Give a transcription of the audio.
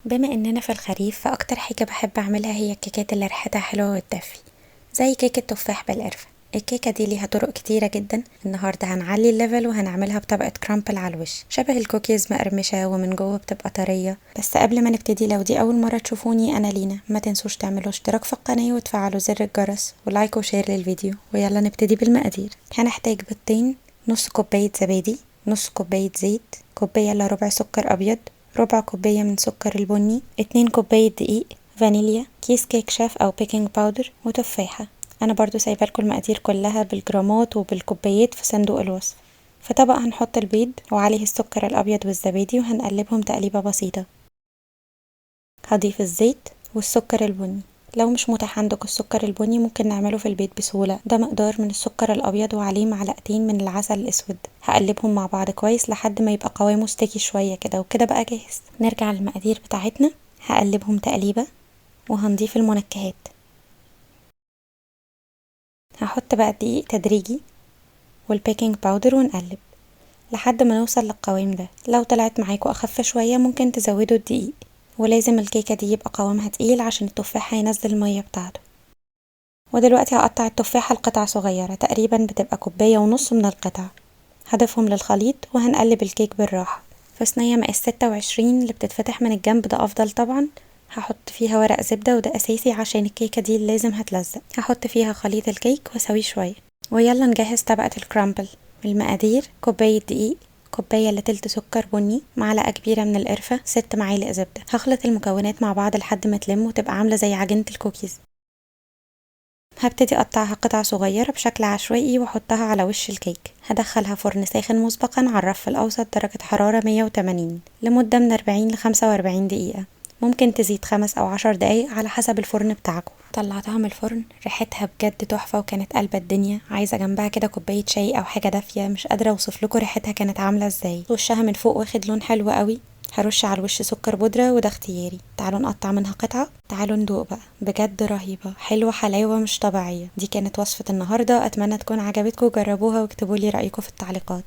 بما اننا في الخريف فاكتر حاجة بحب اعملها هي الكيكات اللي ريحتها حلوة وتدفي، زي كيكة تفاح بالقرفة. الكيكة دي ليها طرق كتيرة جدا. النهاردة هنعلي الليفل وهنعملها بطبقة كرامبل على الوش شبه الكوكيز مقرمشة ومن جوه بتبقى طرية. بس قبل ما نبتدي، لو دي اول مرة تشوفوني انا لينا، ما تنسوش تعملوا اشتراك في القناة وتفعلوا زر الجرس ولايك وشير للفيديو. ويلا نبتدي بالمقادير. هنحتاج بيضتين، نص كوباية زبادي، نص كوباية زيت، كوباية الا ربع سكر ابيض، ربع كوباية من سكر البني، 2 كوباية دقيق، فانيليا، كيس كيك شاف او بيكنج باودر، وتفاحة. انا برضو سايبه لكم المقادير كلها بالجرامات وبالكوبايات في صندوق الوصف. في طبق هنحط البيض وعليه السكر الابيض والزبادي وهنقلبهم تقليبه بسيطه. هضيف الزيت والسكر البني. لو مش متاح عندك السكر البني ممكن نعمله في البيت بسهوله. ده مقدار من السكر الابيض وعليه معلقتين من العسل الاسود. هقلبهم مع بعض كويس لحد ما يبقى قوامه ستيكي شويه كده، وكده بقى جاهز. نرجع للمقادير بتاعتنا. هقلبهم تقليبه وهنضيف المنكهات. هحط بقى الدقيق تدريجي والبيكنج باودر ونقلب لحد ما نوصل للقوام ده. لو طلعت معاكوا اخف شوية ممكن تزودوا الدقيق، ولازم الكيكة دي يبقى قوامها تقيل عشان التفاح هينزل المية بتاعته. ودلوقتي هقطع التفاحة لقطع صغيرة، تقريبا بتبقى كوباية ونص من القطع. هضيفهم للخليط وهنقلب الكيك بالراحة. في صينية مقاس 26 اللي بتتفتح من الجنب، ده افضل طبعا. هحط فيها ورق زبدة وده اساسي عشان الكيكة دي لازم هتلزق. هحط فيها خليط الكيك واسويه شوية. ويلا نجهز طبقة الكرامبل. المقادير: كوباية دقيق، كوباية الا تلت سكر بني، معلقة كبيرة من القرفة، 6 معالق زبدة. هخلط المكونات مع بعض لحد ما تلم وتبقى عاملة زي عجينة الكوكيز. هبتدي اقطعها قطع صغيرة بشكل عشوائي واحطها على وش الكيك. هدخلها فرن ساخن مسبقا على الرف الاوسط درجة حرارة 180 لمدة من 40 ل 45 دقيقة. ممكن تزيد 5 أو 10 دقايق على حسب الفرن بتاعكم. طلعتها من الفرن، ريحتها بجد تحفة وكانت قلبة الدنيا. عايزة جنبها كده كوباية شاي او حاجة دافية. مش قادرة اوصف لكم ريحتها كانت عاملة ازاي. وشها من فوق واخد لون حلو قوي. هرش على الوش سكر بودرة وده اختياري. تعالوا نقطع منها قطعة. تعالوا ندوق بقى، بجد رهيبة، حلوة حلاوة مش طبيعية. دي كانت وصفة النهاردة، اتمنى تكون عجبتكم. جربوها واكتبوا لي رأيكم في التعليقات.